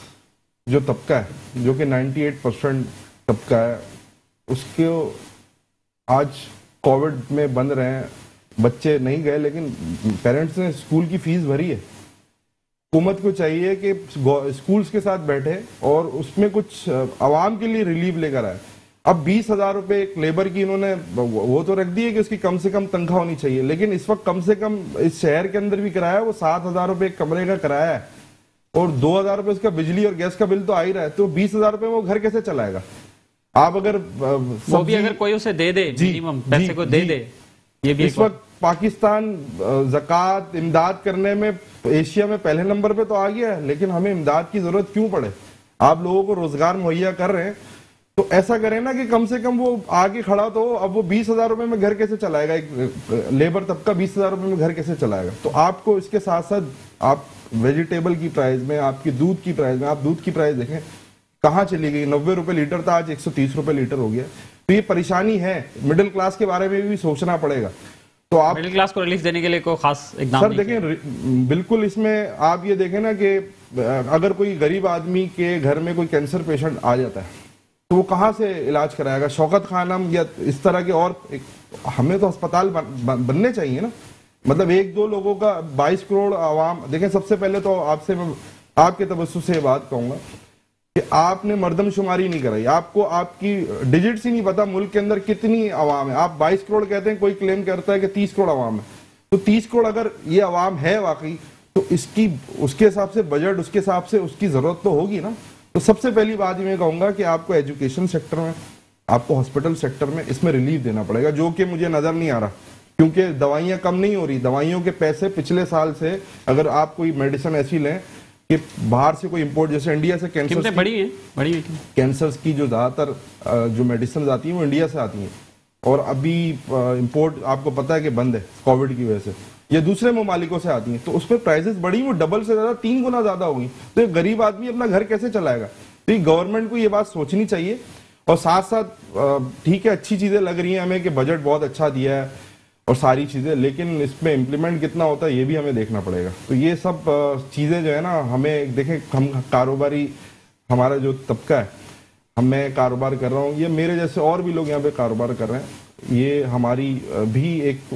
جو طبقہ ہے جو کہ 98% طبقہ ہے، اس کو آج کووڈ میں بند رہے ہیں. بچے نہیں گئے لیکن پیرنٹس نے اسکول کی فیس بھری ہے. حکومت کو چاہیے کہ اسکولز کے ساتھ بیٹھے اور اس میں کچھ عوام کے لیے ریلیف لے کر آئے. اب 20,000 روپے ایک لیبر کی انہوں نے وہ تو رکھ دی ہے کہ اس کی کم سے کم تنخواہ ہونی چاہیے، لیکن اس وقت کم سے کم اس شہر کے اندر بھی کرایہ وہ 7,000 روپے ایک کمرے کا کرایہ ہے اور 2,000 روپے اس کا بجلی اور گیس کا بل تو آ ہی رہا ہے. تو 20,000 روپے وہ گھر کیسے چلائے گا؟ آپ اگر وہ بھی اگر کوئی اسے دے دے، منیمم پیسے کو دے دے. یہ بھی اس وقت پاکستان زکوٰۃ امداد کرنے میں ایشیا میں پہلے نمبر پہ تو آ گیا ہے، لیکن ہمیں امداد کی ضرورت کیوں پڑے؟ آپ لوگوں کو روزگار مہیا کر رہے ہیں تو ایسا کریں نا کہ کم سے کم وہ آگے کھڑا تو. اب وہ 20,000 روپے میں گھر کیسے چلائے گا؟ ایک لیبر طبقہ 20,000 روپے میں گھر کیسے چلائے گا؟ تو آپ کو اس کے ساتھ ساتھ آپ ویجیٹیبل کی پرائز میں، آپ کی دودھ کی پرائز میں، آپ دودھ کی پرائز دیکھیں کہاں چلی گئی. 90 روپے لیٹر تھا، آج 130 روپے لیٹر ہو گیا. تو یہ پریشانی ہے. مڈل کلاس کے بارے میں بھی سوچنا پڑے گا. تو آپ مڈل کلاس کو ریلیف دینے کے لیے کوئی خاص اقدام سر دیکھیں بالکل اس میں آپ یہ دیکھیں نا کہ اگر کوئی غریب آدمی کے گھر میں کوئی کینسر پیشنٹ آ جاتا ہے تو وہ کہاں سے علاج کرائے گا؟ شوکت خانم یا اس طرح کے اور ہمیں تو ہسپتال بننے چاہیے نا. مطلب 1-2 لوگوں کا 22 کروڑ عوام. دیکھیں سب سے پہلے تو آپ کے توسط سے یہ بات کہوں گا کہ آپ نے مردم شماری نہیں کرائی, آپ کو آپ کی ڈیجٹس ہی نہیں پتا ملک کے اندر کتنی عوام ہے. آپ 22 کروڑ کہتے ہیں, کوئی کلیم کرتا ہے کہ 30 کروڑ عوام ہے. تو 30 کروڑ اگر یہ عوام ہے واقعی تو اس کے حساب سے بجٹ, اس کے حساب سے اس کی ضرورت تو ہوگی نا. تو سب سے پہلی بات میں کہوں گا کہ آپ کو ایجوکیشن سیکٹر میں, آپ کو ہاسپٹل سیکٹر میں اس میں ریلیف دینا پڑے گا, جو کہ مجھے نظر نہیں آ رہا, کیونکہ دوائیاں کم نہیں ہو رہی. دوائیوں کے پیسے پچھلے سال سے, اگر آپ کوئی میڈیسن ایسی لیں کہ باہر سے کوئی امپورٹ, جیسے انڈیا سے کینسرز کی جو زیادہ تر جو میڈیسنز آتی ہیں وہ انڈیا سے آتی ہیں, اور ابھی امپورٹ آپ کو پتا ہے کہ بند ہے کووڈ کی وجہ سے, یہ دوسرے ممالکوں سے آتی ہیں. تو اس پہ پرائزز بڑی, وہ ڈبل سے زیادہ 3 گنا زیادہ ہوگی. تو ایک غریب آدمی اپنا گھر کیسے چلائے گا؟ تو یہ گورنمنٹ کو یہ بات سوچنی چاہیے. اور ساتھ ساتھ ٹھیک ہے اچھی چیزیں لگ رہی ہیں ہمیں کہ بجٹ بہت اچھا دیا ہے اور ساری چیزیں, لیکن اس میں امپلیمنٹ کتنا ہوتا ہے یہ بھی ہمیں دیکھنا پڑے گا. تو یہ سب چیزیں جو ہے نا, ہمیں دیکھیں, ہم کاروباری, ہمارا جو طبقہ ہے, میں کاروبار کر رہا ہوں, یہ میرے جیسے اور بھی لوگ یہاں پہ کاروبار کر رہے ہیں, یہ ہماری بھی ایک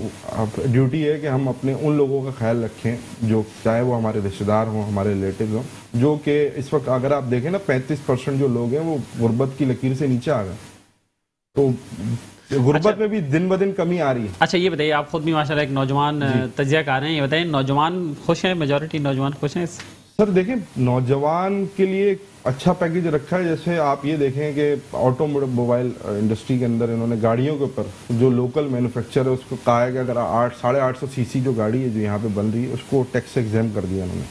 ڈیوٹی ہے کہ ہم اپنے ان لوگوں کا خیال رکھیں جو چاہے وہ ہمارے رشتہ دار ہوں, ہمارے ریلیٹیوز ہوں, جو کہ اس وقت اگر آپ دیکھیں نا 35% جو لوگ ہیں وہ غربت کی لکیر سے نیچے آ گئے. تو غربت میں بھی دن بدن کمی آ رہی ہے. اچھا یہ بتائیے, آپ خود بھی ماشاءاللہ ایک نوجوان تجزیہ کار ہیں, یہ بتائیں نوجوان خوش ہیں, میجورٹی نوجوان خوش ہیں؟ سر دیکھیں, نوجوان کے لیے اچھا پیکیج رکھا ہے. جیسے آپ یہ دیکھیں کہ آٹو موبائل انڈسٹری کے اندر انہوں نے گاڑیوں کے اوپر جو لوکل مینوفیکچر ہے اس کو کہا ہے کہ اگر 850 cc جو گاڑی ہے جو یہاں پہ بن رہی ہے اس کو ٹیکس ایگزیم کر دیا انہوں نے.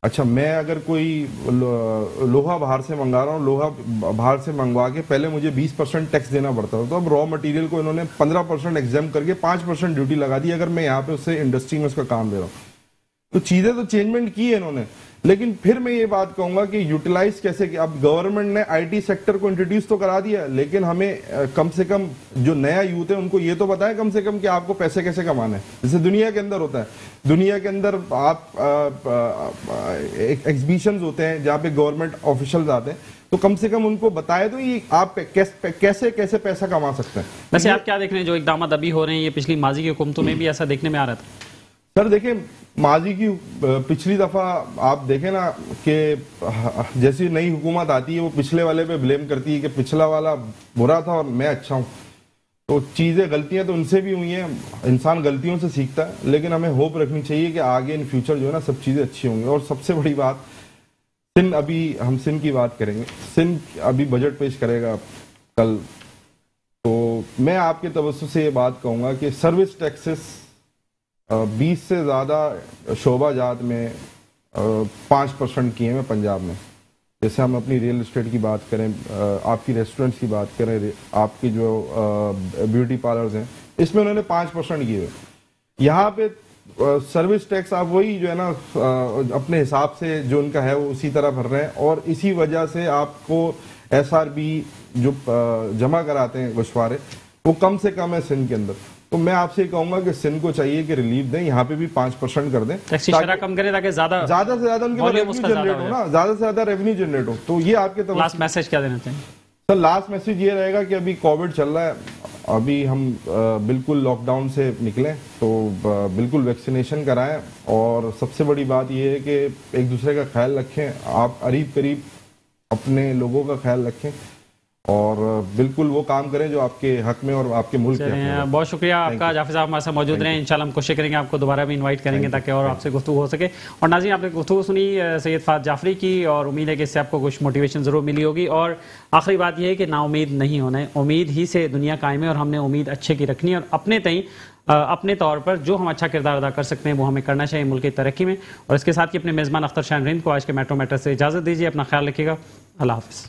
اچھا میں اگر کوئی لوہا باہر سے منگا رہا ہوں, لوہا باہر سے منگوا کے پہلے مجھے 20% ٹیکس دینا پڑتا تھا, تو اب را مٹیریل کو انہوں نے 15% ایگزیم کر کے 5% ڈیوٹی لگا دی اگر میں یہاں پہ اس سے انڈسٹری میں اس کا کام دے رہا ہوں. تو چیزیں تو چینجمنٹ کی ہے انہوں نے, لیکن پھر میں یہ بات کہوں گا کہ یوٹیلائز کیسے, کہ اب گورنمنٹ نے آئی ٹی سیکٹر کو انٹروڈیوس تو کرا دیا, لیکن ہمیں کم سے کم جو نیا یوتھ ہے ان کو یہ تو بتائیں کم سے کم کہ آپ کو پیسے کیسے کمانا ہے. جیسے دنیا کے اندر ہوتا ہے, دنیا کے اندر آپ ایگزیبیشنز ہوتے ہیں جہاں پہ گورنمنٹ آفیشلز آتے ہیں, تو کم سے کم ان کو بتائے تو یہ آپ کیسے پیسہ کما سکتے ہیں. ویسے آپ کیا دیکھ رہے ہیں جو اقدامات ابھی ہو رہے ہیں, یہ پچھلی ماضی کی حکومتوں میں بھی ایسا دیکھنے میں آ رہا تھا؟ سر دیکھیں, ماضی کی پچھلی دفعہ آپ دیکھیں نا کہ جیسی نئی حکومت آتی ہے وہ پچھلے والے پہ بلیم کرتی ہے کہ پچھلا والا برا تھا اور میں اچھا ہوں. تو چیزیں, غلطیاں تو ان سے بھی ہوئی ہیں, انسان غلطیوں سے سیکھتا ہے, لیکن ہمیں ہوپ رکھنی چاہیے کہ آگے ان فیوچر جو ہے نا سب چیزیں اچھی ہوں گی. اور سب سے بڑی بات, سندھ, ابھی ہم سندھ کی بات کریں گے, سندھ ابھی بجٹ پیش کرے گا کل, تو میں آپ کے توسط سے یہ بات کہوں گا کہ سروس ٹیکسز 20 سے زیادہ شعبہ جات میں 5% کیے ہیں پنجاب میں. جیسے ہم اپنی ریئل اسٹیٹ کی بات کریں, آپ کی ریسٹورنٹس کی بات کریں, آپ کی جو بیوٹی پارلرز ہیں, اس میں انہوں نے 5% کیے ہوئے. یہاں پہ سروس ٹیکس آپ وہی جو ہے نا اپنے حساب سے جو ان کا ہے وہ اسی طرح بھر رہے ہیں, اور اسی وجہ سے آپ کو SRB جو جمع کراتے ہیں گوشوارے وہ کم سے کم ہے سندھ کے اندر. تو میں آپ سے کہوں گا کہ سندھ کو چاہیے کہ ریلیف دیں, یہاں پہ بھی 5% کر دیں, شرح کم کریں تاکہ زیادہ سے زیادہ ان کے ریونیو جنریٹ ہو نا, زیادہ سے زیادہ ریونیو جنریٹ ہو. تو یہ آپ کے لاسٹ میسج کیا دینا چاہیں؟ سر لاسٹ میسج یہ رہے گا کہ ابھی کووڈ چل رہا ہے, ابھی ہم بالکل لاک ڈاؤن سے نکلیں تو بالکل ویکسینیشن کرائیں, اور سب سے بڑی بات یہ ہے کہ ایک دوسرے کا خیال رکھیں, آپ قریب اپنے لوگوں کا خیال رکھیں, اور بالکل وہ کام کریں جو آپ کے حق میں اور آپ کے ملک کے حق میں. بہت شکریہ آپ کا, جعفر صاحب ہمارے ساتھ موجود رہے ہیں. انشاءاللہ ہم کوشش کریں گے آپ کو دوبارہ بھی انوائٹ کریں گے تاکہ اور آپ سے گفتگو ہو سکے. اور ناظرین, آپ نے گفتگو سنی سید فہد جعفری کی, اور امید ہے کہ اس سے آپ کو کچھ موٹیویشن ضرور ملی ہوگی. اور آخری بات یہ ہے کہ نا امید نہیں ہونا ہے, امید ہی سے دنیا قائم ہے, اور ہم نے امید اچھے کی رکھنی ہے, اور اپنے طور پر جو ہم اچھا کردار ادا کر سکتے ہیں وہ ہمیں کرنا چاہیے ملک کی ترقی میں. اور اس کے ساتھ ہی اپنے میزبان اختر شاہین رند کو آج کے میٹرو میٹر سے اجازت دیجیے. اپنا خیال رکھیے گا. اللہ حافظ.